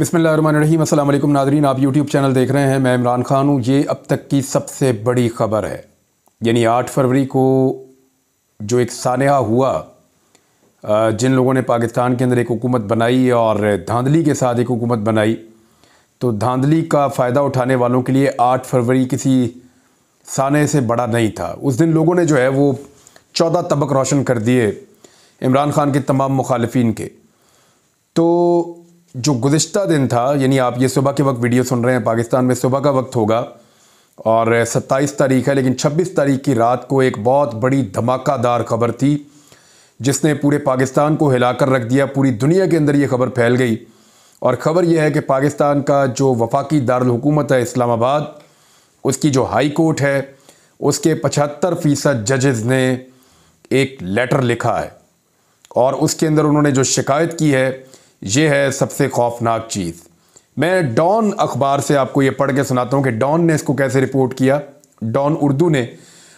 बिस्मिल्लाहिर्रहमानिर्रहीम। अस्सलाम वालेकुम नाज़रीन, आप यूट्यूब चैनल देख रहे हैं। मैं इमरान खान हूँ। ये अब तक की सबसे बड़ी ख़बर है, यानी 8 फरवरी को जो एक सानहा हुआ, जिन लोगों ने पाकिस्तान के अंदर एक हुकूमत बनाई और धांधली के साथ एक हुकूमत बनाई, तो धांधली का फ़ायदा उठाने वालों के लिए 8 फरवरी किसी सानहे से बड़ा नहीं था। उस दिन लोगों ने जो है वो 14 तबक रोशन कर दिए इमरान खान के तमाम मुखालिफिन के। तो जो गुज़िश्ता दिन था, यानी आप ये सुबह के वक्त वीडियो सुन रहे हैं, पाकिस्तान में सुबह का वक्त होगा और 27 तारीख है, लेकिन 26 तारीख की रात को एक बहुत बड़ी धमाकादार खबर थी जिसने पूरे पाकिस्तान को हिलाकर रख दिया। पूरी दुनिया के अंदर ये खबर फैल गई और ख़बर यह है कि पाकिस्तान का जो वफाकी दारुल हुकूमत है इस्लामाबाद, उसकी जो हाई कोर्ट है, उसके 75% जजेज़ ने एक लेटर लिखा है और उसके अंदर उन्होंने जो शिकायत की है, ये है सबसे खौफनाक चीज़। मैं डॉन अखबार से आपको ये पढ़ के सुनाता हूँ कि डॉन ने इसको कैसे रिपोर्ट किया, डॉन उर्दू ने,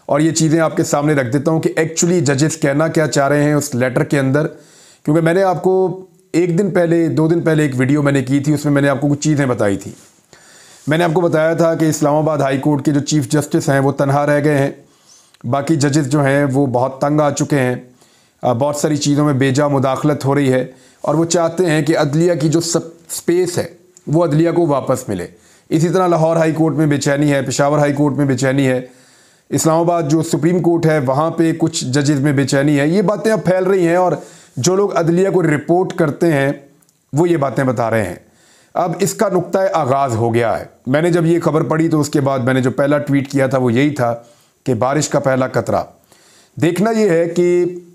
और ये चीज़ें आपके सामने रख देता हूँ कि एक्चुअली जजेस कहना क्या चाह रहे हैं उस लेटर के अंदर। क्योंकि मैंने आपको 1 दिन पहले 2 दिन पहले एक वीडियो मैंने की थी, उसमें मैंने आपको कुछ चीज़ें बताई थी। मैंने आपको बताया था कि इस्लामाबाद हाई कोर्ट के जो चीफ़ जस्टिस हैं वो तनहा रह गए हैं, बाकी जजेस जो हैं वो बहुत तंग आ चुके हैं, बहुत सारी चीज़ों में बेजा मुदाखलत हो रही है और वो चाहते हैं कि अदलिया की जो स्पेस है वो अदलिया को वापस मिले। इसी तरह लाहौर हाई कोर्ट में बेचैनी है, पेशावर हाई कोर्ट में बेचैनी है, इस्लामाबाद जो सुप्रीम कोर्ट है वहाँ पे कुछ जजेस में बेचैनी है। ये बातें अब फैल रही हैं और जो लोग अदलिया को रिपोर्ट करते हैं वो ये बातें बता रहे हैं। अब इसका नुक्ता आगाज़ हो गया है। मैंने जब ये खबर पढ़ी तो उसके बाद मैंने जो पहला ट्वीट किया था वो यही था कि बारिश का पहला कतरा। देखना ये है कि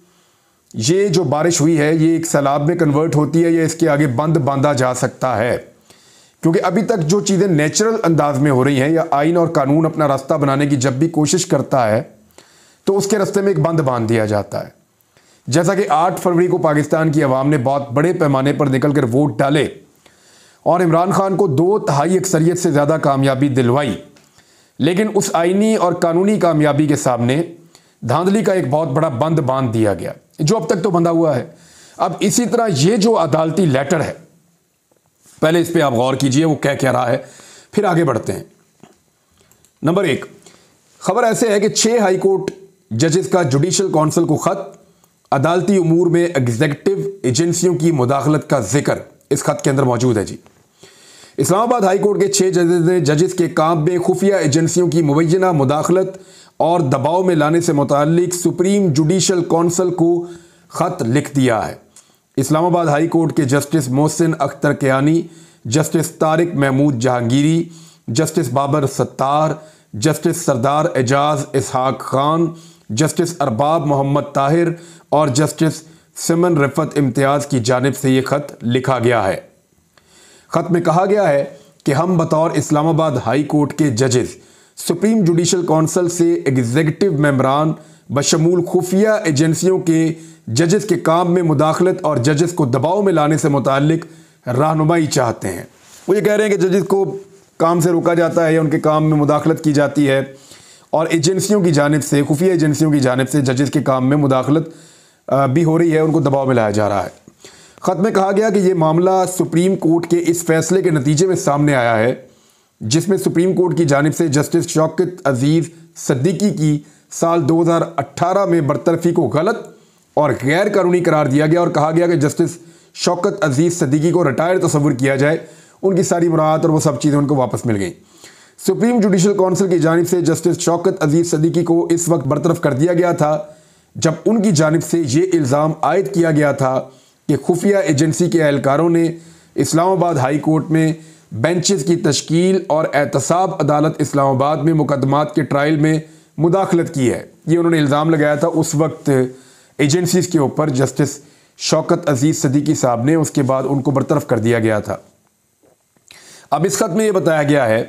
ये जो बारिश हुई है ये एक सैलाब में कन्वर्ट होती है या इसके आगे बंद बांधा जा सकता है, क्योंकि अभी तक जो चीज़ें नेचुरल अंदाज में हो रही हैं या आइन और कानून अपना रास्ता बनाने की जब भी कोशिश करता है तो उसके रास्ते में एक बंद बांध दिया जाता है। जैसा कि 8 फरवरी को पाकिस्तान की आवाम ने बहुत बड़े पैमाने पर निकल कर वोट डाले और इमरान खान को 2/3 अक्सरियत से ज़्यादा कामयाबी दिलवाई, लेकिन उस आइनी और कानूनी कामयाबी के सामने धांधली का एक बहुत बड़ा बंद बांध दिया गया जो अब तक तो बंधा हुआ है। अब इसी तरह ये जो अदालती लेटर है, पहले इस पे आप गौर कीजिए वो क्या रहा है, फिर आगे बढ़ते हैं। नंबर 1, खबर ऐसे है कि 6 हाई कोर्ट जजेस का जुडिशल काउंसिल को खत, अदालती उमूर में एग्जीक्यूटिव एजेंसियों की मुदाखलत का जिक्र इस खत के अंदर मौजूद है जी। इस्लामाबाद हाई कोर्ट के 6 जजेस ने जजेस के काम में खुफिया एजेंसियों की मुबैना मुदाखलत और दबाव में लाने से मुताल्लिक सुप्रीम जुडिशल काउंसिल को ख़त लिख दिया है। इस्लामाबाद हाई कोर्ट के justice Mohsin Akhtar Kiyani, justice Tariq Mahmood Jahangiri, justice Babar Sattar, justice Sardar Ejaz Ishaq Khan, justice Arbab Mohammad Tahir और जस्टिस सिमन रिफत इम्तियाज़ की जानिब से ये ख़त लिखा गया है। ख़त में कहा गया है कि हम बतौर इस्लामाबाद हाई कोर्ट के जजेस सुप्रीम जुडिशल काउंसिल से एग्जीक्यूटिव मेंबरान बशमूल खुफिया एजेंसियों के जजेस के काम में मुदाखलत और जजेस को दबाव में लाने से मुताल्लिक रहनुमाई चाहते हैं। वो ये कह रहे हैं कि जजेस को काम से रोका जाता है या उनके काम में मुदाखलत की जाती है और एजेंसियों की जानिब से, खुफिया एजेंसियों की जानिब से जजेस के काम में मुदाखलत भी हो रही है, उनको दबाव में लाया जा रहा है। ख़त में कहा गया कि ये मामला सुप्रीम कोर्ट के इस फैसले के नतीजे में सामने आया है जिसमें सुप्रीम कोर्ट की जानिब से जस्टिस शौकत अजीज़ सिद्दीकी की साल 2018 में बरतरफी को गलत और गैर कानूनी करार दिया गया और कहा गया कि जस्टिस शौकत अजीज़ सिद्दीकी को रिटायर तस्वुर किया जाए। उनकी सारी मुराद और वो सब चीज़ें उनको वापस मिल गई। सुप्रीम जुडिशल काउंसिल की जानिब से जस्टिस शौकत अजीज़ सिद्दीकी को इस वक्त बरतरफ कर दिया गया था जब उनकी जानिब से ये इल्ज़ाम आयद किया गया था कि खुफिया एजेंसी के एहलकारों ने इस्लामाबाद हाई कोर्ट में बेंचेस की तश्कील और एहतसाब अदालत इस्लामाबाद में मुकदमात के ट्रायल में मुदाखलत की है। ये उन्होंने इल्ज़ाम लगाया था उस वक्त एजेंसीज़ के ऊपर जस्टिस शौकत अजीज़ सिद्दीकी साहब ने, उसके बाद उनको बरतरफ कर दिया गया था। अब इस खत में ये बताया गया है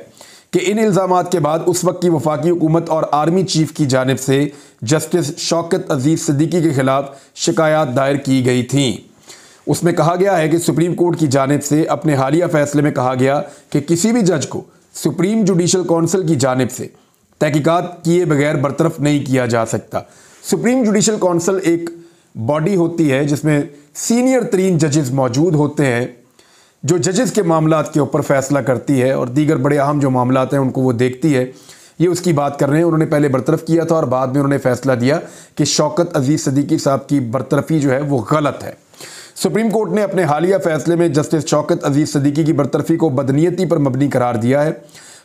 कि इन इल्ज़ामात के बाद उस वक्त की वफाकी हुकूमत और आर्मी चीफ की जानिब से जस्टिस शौकत अजीज़ सिद्दीकी के खिलाफ शिकायत दायर की गई थी। उसमें कहा गया है कि सुप्रीम कोर्ट की जानिब से अपने हालिया फैसले में कहा गया कि किसी भी जज को सुप्रीम जुडिशल काउंसिल की जानिब से तहकीकात किए बगैर बरतरफ नहीं किया जा सकता। सुप्रीम जुडिशल काउंसिल एक बॉडी होती है जिसमें सीनियर तरीन जजेस मौजूद होते हैं जो जजेस के मामलात के ऊपर फैसला करती है और दीगर बड़े अहम जो मामलात हैं उनको वो देखती है, ये उसकी बात कर रहे हैं। उन्होंने पहले बरतरफ किया था और बाद में उन्होंने फैसला दिया कि शौकत अजीज सिद्दीकी साहब की बरतरफी जो है वो गलत है। सुप्रीम कोर्ट ने अपने हालिया फैसले में जस्टिस शौकत अजीज सिद्दीकी की बरतरफी को बदनीयती पर मबनी करार दिया है।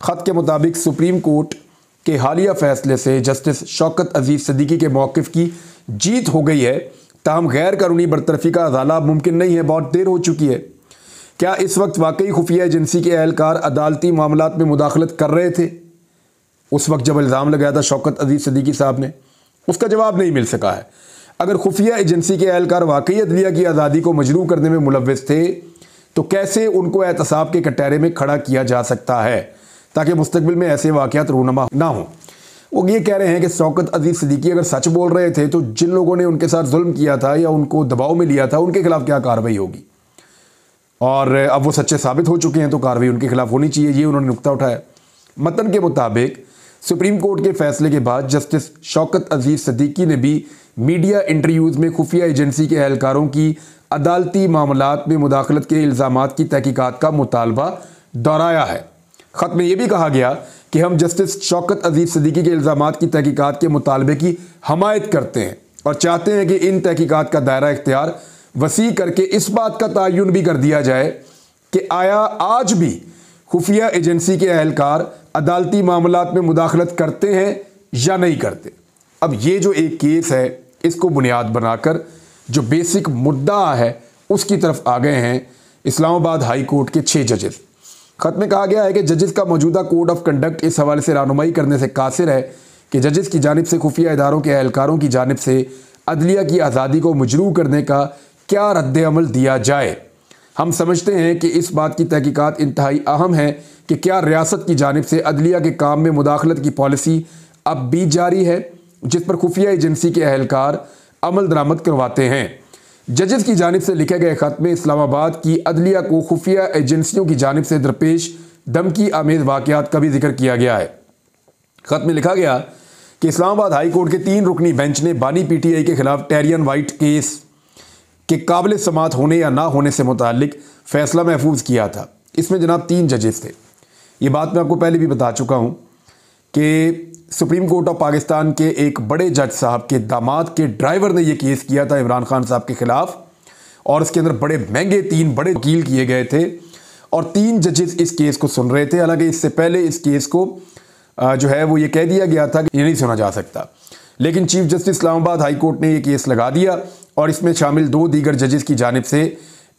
खत के मुताबिक सुप्रीम कोर्ट के हालिया फैसले से जस्टिस शौकत अजीज सिद्दीकी के मौक़िफ़ की जीत हो गई है, ताहम गैर कानूनी बरतरफी का अज़ाला मुमकिन नहीं है, बहुत देर हो चुकी है। क्या इस वक्त वाकई खुफिया एजेंसी के एहलकार अदालती मामलात में मुदाखलत कर रहे थे उस वक्त जब इल्ज़ाम लगाया था शौकत अजीज सिद्दीकी साहब ने? उसका जवाब नहीं मिल सका है। अगर खुफिया एजेंसी के एहलकार वाकई अदलिया की आज़ादी को मजरूह करने में मुलव्विस थे तो कैसे उनको एहतसाब के कटहरे में खड़ा किया जा सकता है ताकि मुस्तकबिल में ऐसे वाक़यात रूनमा ना हो? वो ये कह रहे हैं कि शौकत अजीज सिद्दीकी अगर सच बोल रहे थे तो जिन लोगों ने उनके साथ जुल्म किया था या उनको दबाव में लिया था उनके खिलाफ क्या कार्रवाई होगी, और अब वो सच्चे साबित हो चुके हैं तो कार्रवाई उनके खिलाफ होनी चाहिए, ये उन्होंने नुक्ता उठाया। मतन के मुताबिक सुप्रीम कोर्ट के फैसले के बाद जस्टिस शौकत अजीज सिद्दीकी ने भी मीडिया इंटरव्यूज़ में खुफिया एजेंसी के एहलकारों की अदालती मामलात में मुदाखलत के इल्ज़ामात की तहकीकात का मुतालबा दोहराया है। ख़त में यह भी कहा गया कि हम जस्टिस शौकत अजीज सिद्दीकी के इल्ज़ामात की तहकीकात के मुतालबे की हमायत करते हैं और चाहते हैं कि इन तहकीकात का दायरा इख्तियार वसी करके इस बात का तयन भी कर दिया जाए कि आया आज भी खुफिया एजेंसी के एहलकार अदालती मामलात में मुदाखलत करते हैं या नहीं करते। अब ये जो एक केस है इसको बुनियाद बनाकर जो बेसिक मुद्दा है उसकी तरफ आ गए हैं इस्लामाबाद हाई कोर्ट के 6 जजेस। खत में कहा गया है कि जजेस का मौजूदा कोड ऑफ कंडक्ट इस हवाले से रहनुमाई करने से कासिर है कि जजेस की जानिब से खुफिया इदारों के एहलकारों की जानिब से अदलिया की आज़ादी को मजरूह करने का क्या रद्द अमल दिया जाए। हम समझते हैं कि इस बात की तहकीकात इंतहाई अहम है कि क्या रियासत की जानिब से अदलिया के काम में मुदाखलत की पॉलिसी अब भी जारी है जिस पर खुफिया एजेंसी के एहलकार अमल दरामद करवाते हैं। जजेस की जानिब से लिखे गए ख़त में इस्लामाबाद की अदलिया को खुफिया एजेंसियों की जानिब से दरपेश धमकी आमेज़ वाक़यात का भी जिक्र किया गया है। ख़त में लिखा गया कि इस्लामाबाद हाई कोर्ट के 3 रुकनी बेंच ने बानी PTI के खिलाफ टेरियन वाइट केस के काबिल समात होने या ना होने से मुतालिक फ़ैसला महफूज किया था। इसमें जनाब 3 जजेस थे। ये बात मैं आपको पहले भी बता चुका हूँ कि सुप्रीम कोर्ट ऑफ पाकिस्तान के एक बड़े जज साहब के दामाद के ड्राइवर ने यह केस किया था इमरान खान साहब के ख़िलाफ़, और इसके अंदर बड़े महंगे 3 बड़े वकील किए गए थे और 3 जजेस इस केस को सुन रहे थे। हालांकि इससे पहले इस केस को जो है वो ये कह दिया गया था कि ये नहीं सुना जा सकता, लेकिन chief justice Islamabad high court ने ये केस लगा दिया और इसमें शामिल 2 दीगर जजेस की जानिब से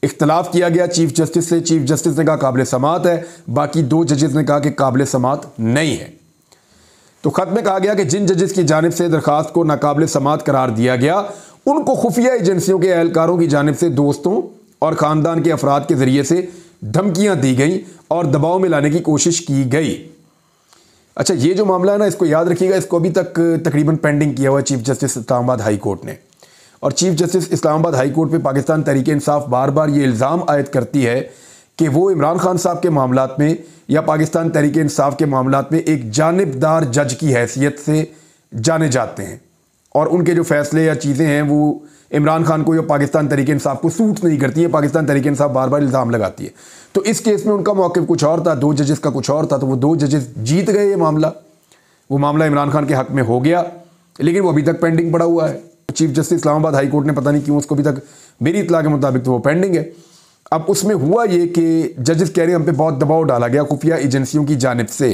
इख्तलाफ किया गया चीफ जस्टिस से। चीफ जस्टिस ने कहा काबिल समात है, बाकी 2 जजेस ने कहा कि काबिल समात नहीं है। तो ख़त में कहा गया कि जिन जजेस की जानिब से दरखास्त को नाकाबिल समात करार दिया गया उनको खुफिया एजेंसियों के एहलकारों की जानिब से दोस्तों और ख़ानदान के अफराद के ज़रिए से धमकियाँ दी गई और दबाव में लाने की कोशिश की गई। अच्छा, ये जो मामला है ना, इसको याद रखिएगा, इसको अभी तक तकरीबन पेंडिंग किया हुआ chief justice Islamabad high court ने। और chief justice Islamabad high court पे पाकिस्तान तहरीक इंसाफ बार बार ये इल्ज़ाम आयद करती है कि वो इमरान खान साहब के मामलात में या पाकिस्तान तहरीक इंसाफ के मामलात में एक जानिबदार जज की हैसियत से जाने जाते हैं और उनके जो फैसले या चीज़ें हैं वो इमरान खान को या पाकिस्तान तहरीक इंसाफ को सूट नहीं करती है। पाकिस्तान तहरीक इंसाफ बार बार इल्ज़ाम लगाती है। तो इस केस में उनका मौक़िफ़ कुछ और था, 2 जजेस का कुछ और था, तो वो 2 जजेस जीत गए ये मामला। वो मामला इमरान खान के हक़ में हो गया, लेकिन वो अभी तक पेंडिंग पड़ा हुआ है। Chief justice Islamabad high court ने पता नहीं क्यों उसको अभी तक, मेरी इत्तला के मुताबिक तो वो पेंडिंग है। अब उसमें हुआ ये कि जजेस कह रहे हैं हम पे बहुत दबाव डाला गया खुफिया एजेंसियों की जानिब से।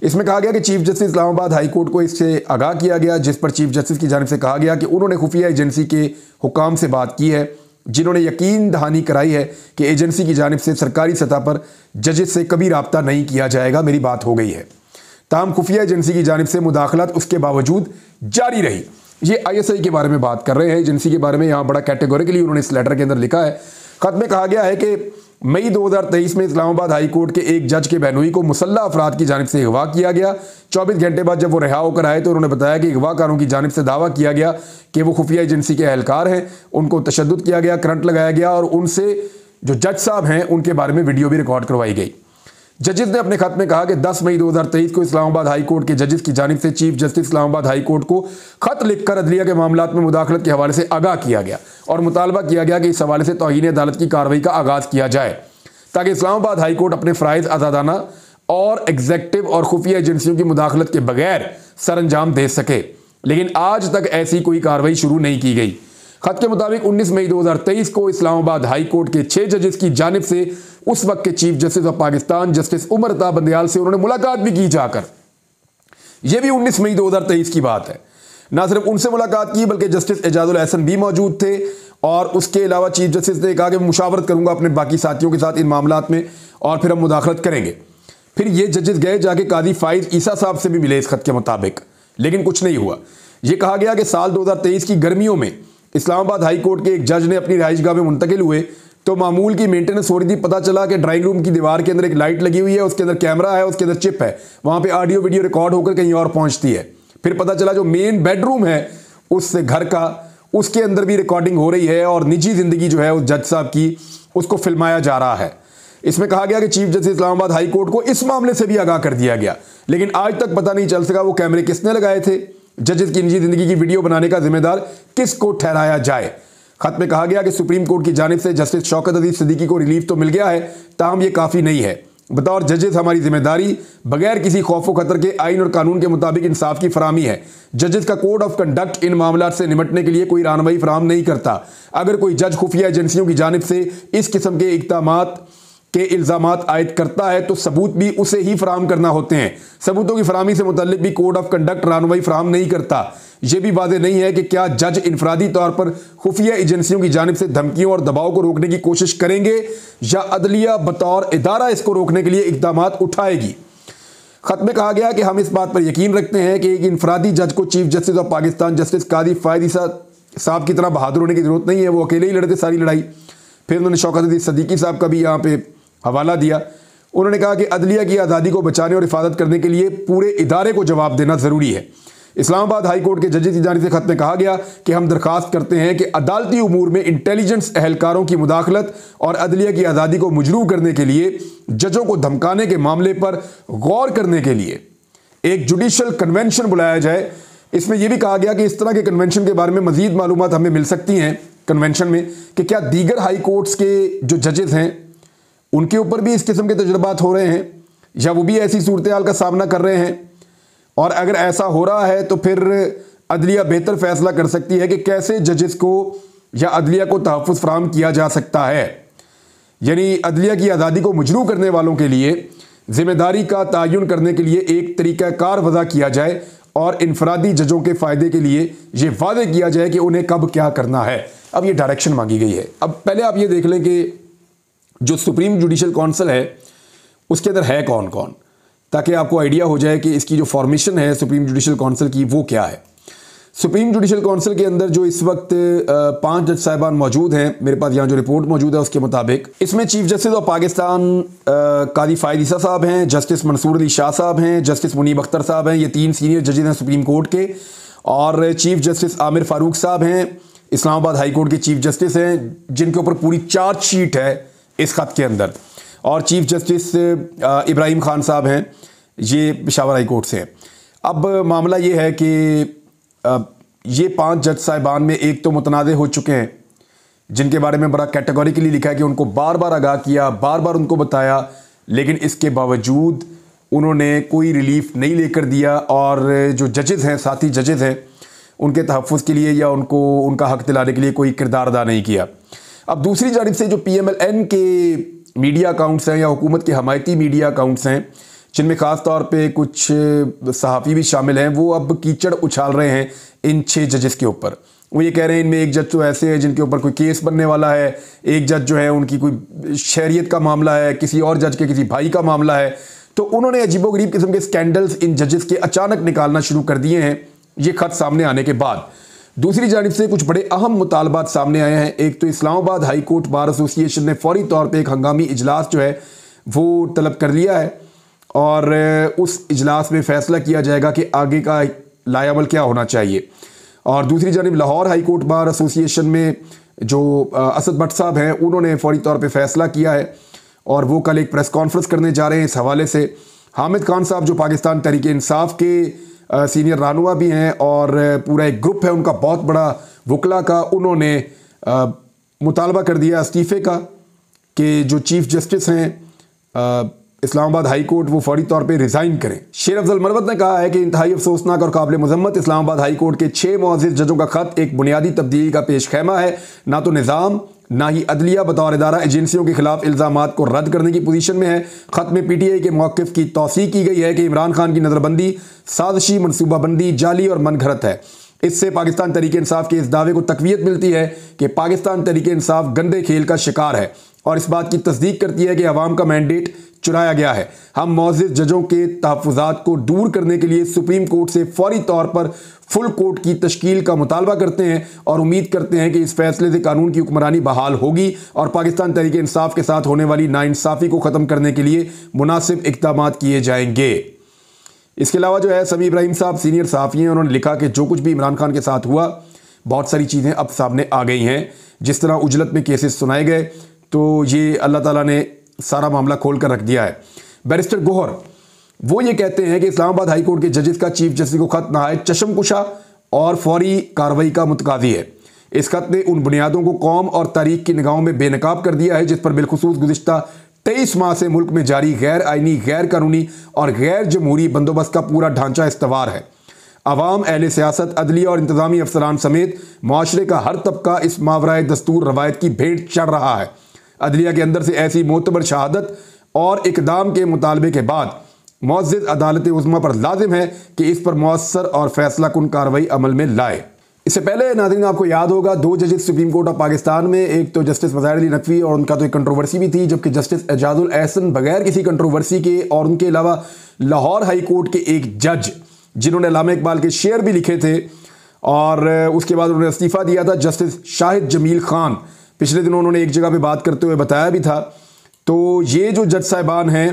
इसमें कहा गया कि chief justice Islamabad high court को इससे आगाह किया गया, जिस पर चीफ जस्टिस की जानिब से कहा गया कि उन्होंने खुफिया एजेंसी के हुकाम से बात की है जिन्होंने यकीन दहानी कराई है कि एजेंसी की जानिब से सरकारी सतह पर जजेस से कभी रब्ता नहीं किया जाएगा, मेरी बात हो गई है। ताहम खुफिया एजेंसी की जानिब से मुदाखलत उसके बावजूद जारी रही। ये ISI के बारे में बात कर रहे हैं, एजेंसी के बारे में यहाँ बड़ा कैटेगोरिकली उन्होंने इस लेटर के अंदर लिखा है। खत में कहा गया है कि मई 2023 में इस्लामाबाद हाई कोर्ट के एक जज के बहनोई को मुसल्लह अफराद की जानिब से अगवा किया गया। 24 घंटे बाद जब वो रिहा होकर आए तो उन्होंने बताया कि अगवाकारों की जानिब से दावा किया गया कि वो खुफिया एजेंसी के एहलकार हैं, उनको तशद्दुद किया गया, करंट लगाया गया और उनसे जो जज साहब हैं उनके बारे में वीडियो भी रिकॉर्ड करवाई गई। जजेस ने अपने खत में कहा कि 10 मई 2023 को इस्लामाबाद हाई कोर्ट के जजेस की जानिब से chief justice Islamabad high court को खत लिखकर अदलिया के मामलात में मुदाखलत के हवाले से आगाह किया गया और मुतालबा किया गया कि इस हवाले से तौहीन अदालत की कार्रवाई का आगाज़ किया जाए ताकि इस्लामाबाद हाई कोर्ट अपने फ़राइज़ आज़ादाना और एग्जेक्टिव और खुफिया एजेंसियों की मुदाखलत के बगैर सर अंजाम दे सके, लेकिन आज तक ऐसी कोई कार्रवाई शुरू नहीं की गई। खत के मुताबिक 19 मई 2023 को इस्लामाबाद हाई कोर्ट के 6 जजेस की जानिब से उस वक्त के chief justice of Pakistan justice Umar Ata Bandial से उन्होंने मुलाकात भी की जाकर। यह भी 19 मई 2023 की बात है। ना सिर्फ उनसे मुलाकात की बल्कि जस्टिस एजाजुल एहसन भी मौजूद थे और उसके अलावा चीफ जस्टिस ने कहा कि मैं मुशावरत करूंगा अपने बाकी साथियों के साथ इन मामलात में और फिर हम मुदाखलत करेंगे। फिर ये जजेस गए जाके कादी फाइज ईसा साहब से भी मिले इस खत के मुताबिक, लेकिन कुछ नहीं हुआ। यह कहा गया कि साल 2023 की गर्मियों में इस्लामाबाद हाई कोर्ट के एक जज ने अपनी रिहाइशगाह में मुंतकिल हुए तो मामूल की मेंटेनेंस हो रही थी। पता चला कि ड्राइंग रूम की दीवार के अंदर एक लाइट लगी हुई है, उसके अंदर कैमरा है, उसके अंदर चिप है, वहां पे ऑडियो वीडियो रिकॉर्ड होकर कहीं और पहुंचती है। फिर पता चला जो मेन बेडरूम है उस घर का, उसके अंदर भी रिकॉर्डिंग हो रही है और निजी जिंदगी जो है उस जज साहब की उसको फिल्माया जा रहा है। इसमें कहा गया कि chief justice Islamabad high court को इस मामले से भी आगाह कर दिया गया, लेकिन आज तक पता नहीं चल सका वो कैमरे किसने लगाए थे। जजेस की निजी जिंदगी की वीडियो बनाने का जिम्मेदार किसको ठहराया जाए। खत में कहा गया कि सुप्रीम कोर्ट की जानिब से जस्टिस शौकत अजीज सिद्दीकी को रिलीफ तो मिल गया है, ताहम ये काफ़ी नहीं है। बतौर जजेस हमारी जिम्मेदारी बगैर किसी खौफ खतर के आइन और कानून के मुताबिक इंसाफ की फरामी है। जजेस का कोड ऑफ कंडक्ट इन मामलों से निपटने के लिए कोई रहनुमाई फराहम नहीं करता। अगर कोई जज खुफिया एजेंसियों की जानिब से इस किस्म के इक़दामात के इल्ज़ामात आयद करता है तो सबूत भी उसे ही फराहम करना होते हैं। सबूतों की फराहमी से मुतल्लिक भी कोड ऑफ कंडक्ट रहनुमाई फराहम नहीं करता। यह भी वाज़ेह नहीं है कि क्या जज इनफरादी तौर पर खुफिया एजेंसियों की जानिब से धमकियों और दबाव को रोकने की कोशिश करेंगे या अदलिया बतौर इदारा इसको रोकने के लिए इक़दामात उठाएगी। खत में कहा गया कि हम इस बात पर यकीन रखते हैं कि एक इनफरादी जज को chief justice of Pakistan justice Qazi Faez ईसा साहब की तरह बहादुर होने की जरूरत नहीं है, वो अकेले ही लड़ते सारी लड़ाई। फिर उन्होंने शौकत अजीज सिद्दीकी साहब का भी यहाँ पे हवाला दिया। उन्होंने कहा कि अदलिया की आज़ादी को बचाने और हिफाजत करने के लिए पूरे इदारे को जवाब देना ज़रूरी है। इस्लामाबाद हाई कोर्ट के जजेस की जानिब से खत में कहा गया कि हम दरख्वास्त करते हैं कि अदालती उमूर में इंटेलिजेंस एहलकारों की मुदाखलत और अदलिया की आज़ादी को मजरू करने के लिए जजों को धमकाने के मामले पर गौर करने के लिए एक जुडिशल कन्वेंशन बुलाया जाए। इसमें यह भी कहा गया कि इस तरह के कन्वेंशन के बारे में मजीद मालूमात हमें मिल सकती हैं कन्वेंशन में कि क्या दीगर हाई कोर्ट्स के जो जजेस हैं उनके ऊपर भी इस किस्म के तजुर्बात हो रहे हैं या वो भी ऐसी सूरत हाल का सामना कर रहे हैं, और अगर ऐसा हो रहा है तो फिर अदलिया बेहतर फैसला कर सकती है कि कैसे जजेस को या अदलिया को तहफ़्फ़ुज़ फराहम किया जा सकता है। यानी अदलिया की आज़ादी को मजरू करने वालों के लिए जिम्मेदारी का तयन करने के लिए एक तरीक़ाकार वज़ा किया जाए और इनफरादी जजों के फ़ायदे के लिए ये वादे किया जाए कि उन्हें कब क्या करना है। अब ये डायरेक्शन मांगी गई है। अब पहले आप ये देख लें कि जो सुप्रीम जुडिशल काउंसिल है उसके अंदर है कौन कौन, ताकि आपको आइडिया हो जाए कि इसकी जो फॉर्मेशन है सुप्रीम जुडिशल काउंसिल की वो क्या है। सुप्रीम जुडिशल काउंसिल के अंदर जो इस वक्त 5 जज साहिबान मौजूद हैं, मेरे पास यहाँ जो रिपोर्ट मौजूद है उसके मुताबिक इसमें चीफ जस्टिस ऑफ पाकिस्तान कादी फायद ईसा साहब हैं, जस्टिस मंसूर अली शाह साहब हैं, जस्टिस मुनीब अख्तर साहब हैं। ये 3 सीनियर जजेस हैं सुप्रीम कोर्ट के, और चीफ जस्टिस आमिर फारूक साहब हैं इस्लामाबाद हाई कोर्ट के चीफ जस्टिस हैं, जिनके ऊपर पूरी चार्जशीट है इस खत के अंदर, और चीफ जस्टिस इब्राहिम खान साहब हैं, ये पेशावर हाई कोर्ट से हैं। अब मामला ये है कि ये 5 जज साहिबान में एक तो मुतनाज़े हो चुके हैं, जिनके बारे में बड़ा कैटेगोरिकली लिखा है कि उनको बार बार आगाह किया, बार बार उनको बताया, लेकिन इसके बावजूद उन्होंने कोई रिलीफ नहीं लेकर दिया, और जो जजेस हैं, साथी जजेस हैं, उनके तहफ़्फ़ुज़ के लिए या उनको उनका हक़ दिलाने के लिए कोई किरदार अदा नहीं किया। अब दूसरी जानिब से जो PMLN के मीडिया अकाउंट्स हैं या हुकूमत के हमायती मीडिया अकाउंट्स हैं, जिनमें ख़ास तौर पे कुछ सहाफ़ी भी शामिल हैं, वो अब कीचड़ उछाल रहे हैं इन 6 जजेस के ऊपर। वो ये कह रहे हैं इनमें एक जज तो ऐसे है जिनके ऊपर कोई केस बनने वाला है, एक जज जो है उनकी कोई शहरियत का मामला है, किसी और जज के किसी भाई का मामला है। तो उन्होंने अजीबोगरीब किस्म के स्कैंडल्स इन जजेस के अचानक निकालना शुरू कर दिए हैं ये खत सामने आने के बाद। दूसरी जानिब से कुछ बड़े अहम मुतालबात सामने आए हैं। एक तो Islamabad high court bar association ने फौरी तौर पे एक हंगामी इजलास जो है वो तलब कर लिया है, और उस इजलास में फ़ैसला किया जाएगा कि आगे का लायामल क्या होना चाहिए। और दूसरी जानिब Lahore high court bar association में जो असद भट्ट साहब हैं, उन्होंने फौरी तौर पे फ़ैसला किया है और वो कल एक प्रेस कॉन्फ्रेंस करने जा रहे हैं इस हवाले से। हामिद खान साहब जो पाकिस्तान तहरीक इंसाफ के सीनियर रहनुमा भी हैं और पूरा एक ग्रुप है उनका बहुत बड़ा वकला का, उन्होंने मुतालबा कर दिया इस्तीफ़े का कि जो चीफ जस्टिस हैं इस्लामाबाद हाई कोर्ट वो फौरी तौर पे रिज़ाइन करें। शेर अफजल मरवत ने कहा है कि इंतहाई अफसोसनाक और काबिल मजम्मत इस्लामाबाद हाई कोर्ट के 6 मुअज़्ज़िज़ जजों का खत एक बुनियादी तब्दीली का पेश खैमा है। ना तो निज़ाम ना ही अदलिया बतौर इदारा एजेंसियों के खिलाफ इल्ज़ामात को रद्द करने की पोजीशन में है। खत में PTI के मौक़िफ़ की तौसीक़ की गई है कि इमरान खान की नज़रबंदी साजिशी, मनसूबाबंदी, जाली और मनगढ़ंत है। इससे पाकिस्तान तहरीक इंसाफ के इस दावे को तक़वियत मिलती है कि पाकिस्तान तहरीक इंसाफ गंदे खेल का शिकार है और इस बात की तस्दीक करती है कि अवाम का मैंडेट चुराया गया है। हम मुअज़्ज़िज़ जजों के तहफ़्फ़ुज़ात को दूर करने के लिए सुप्रीम कोर्ट से फौरी तौर पर फुल कोर्ट की तश्कील का मुतालबा करते हैं और उम्मीद करते हैं कि इस फैसले से कानून की हुक्मरानी बहाल होगी और पाकिस्तान तहरीक इंसाफ के साथ होने वाली नाइंसाफ़ी को ख़त्म करने के लिए मुनासिब इक़दाम किए जाएंगे। इसके अलावा जो है समी इब्राहिम साहब सीनियर सहाफ़ी हैं, उन्होंने लिखा कि जो कुछ भी इमरान खान के साथ हुआ बहुत सारी चीज़ें अब सामने आ गई हैं। जिस तरह उजलत में केसेस सुनाए गए तो ये अल्लाह ताला ने सारा मामला खोल कर रख दिया है। बैरिस्टर गोहर वो ये कहते हैं कि इस्लामाबाद हाई कोर्ट के जजेस का चीफ जस्टिस को खत नहायत चशमकुशा और फौरी कार्रवाई का मुतकादी है। इस खत ने उन बुनियादों को कौम और तारीख की निगाहों में बेनकाब कर दिया है जिस पर बिलखुसूस गुज़िश्ता 23 माह से मुल्क में जारी गैर आइनी, गैर कानूनी और गैर जमहूरी बंदोबस्त का पूरा ढांचा इस्तवार है। अवाम, अहले सियासत, अदलिया और इंतजामी अफसरान समेत मुआशरे का हर तबका इस मावराए दस्तूर रवायत की भेंट चढ़ रहा है। अदलिया के अंदर से ऐसी मोतबर शहादत और इकदाम के मुतालबे के बाद मुअज़्ज़िज़ अदालत उज़्मा पर लाजिम है कि इस पर मुअस्सर और फैसला कुन कार्रवाई अमल में लाए। इससे पहले नाज़रीन आपको याद होगा 2 जजेस सुप्रीम कोर्ट ऑफ पाकिस्तान में, एक तो जस्टिस मज़ाहिर अली नकवी और उनका तो एक कंट्रोवर्सी भी थी, जबकि जस्टिस एजाजुल एहसन बगैर किसी कंट्रोवर्सी के और उनके अलावा लाहौर हाई कोर्ट के एक जज जिन्होंने अल्लामा इकबाल के शेर भी लिखे थे और उसके बाद उन्होंने इस्तीफ़ा दिया था, जस्टिस शाहिद जमील खान, पिछले दिनों उन्होंने एक जगह पे बात करते हुए बताया भी था। तो ये जो जज साहिबान हैं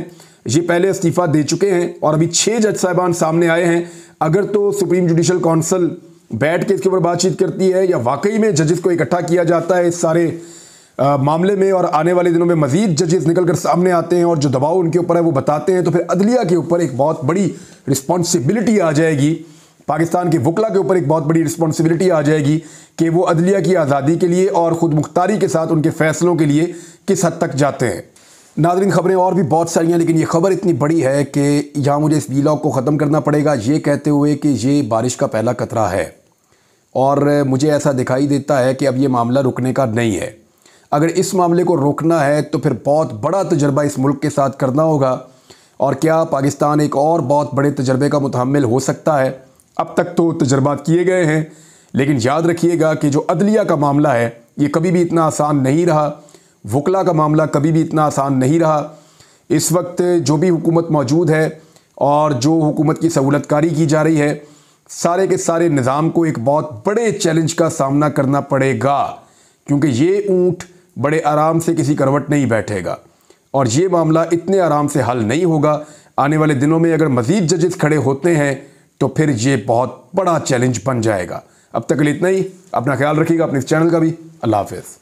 ये पहले इस्तीफ़ा दे चुके हैं और अभी 6 जज साहिबान सामने आए हैं। अगर तो सुप्रीम जुडिशल काउंसिल बैठ के इसके ऊपर बातचीत करती है या वाकई में जजेस को इकट्ठा किया जाता है इस सारे मामले में और आने वाले दिनों में मजीद जजेस निकल कर सामने आते हैं और जो दबाव उनके ऊपर है वो बताते हैं, तो फिर अदलिया के ऊपर एक बहुत बड़ी रिस्पॉन्सिबिलिटी आ जाएगी, पाकिस्तान के वकला के ऊपर एक बहुत बड़ी रिस्पॉन्सिबिलिटी आ जाएगी कि वो अदलिया की आज़ादी के लिए और ख़ुद मुख्तारी के साथ उनके फ़ैसलों के लिए किस हद तक जाते हैं। नाज़रीन खबरें और भी बहुत सारी हैं, लेकिन ये खबर इतनी बड़ी है कि यहाँ मुझे इस व्लॉग को ख़त्म करना पड़ेगा ये कहते हुए कि ये बारिश का पहला कतरा है और मुझे ऐसा दिखाई देता है कि अब ये मामला रुकने का नहीं है। अगर इस मामले को रोकना है तो फिर बहुत बड़ा तजर्बा इस मुल्क के साथ करना होगा और क्या पाकिस्तान एक और बहुत बड़े तजर्बे का मुतहम्मिल हो सकता है। अब तक तो तजर्बात किए गए हैं, लेकिन याद रखिएगा कि जो अदलिया का मामला है ये कभी भी इतना आसान नहीं रहा, वकला का मामला कभी भी इतना आसान नहीं रहा। इस वक्त जो भी हुकूमत मौजूद है और जो हुकूमत की सहूलतकारी की जा रही है, सारे के सारे निज़ाम को एक बहुत बड़े चैलेंज का सामना करना पड़ेगा, क्योंकि ये ऊँट बड़े आराम से किसी करवट नहीं बैठेगा और ये मामला इतने आराम से हल नहीं होगा। आने वाले दिनों में अगर मज़ीद जजेस खड़े होते हैं तो फिर ये बहुत बड़ा चैलेंज बन जाएगा। अब तक के लिए इतना ही। अपना ख्याल रखिएगा, अपने इस चैनल का भी। अल्लाह हाफ़िज़।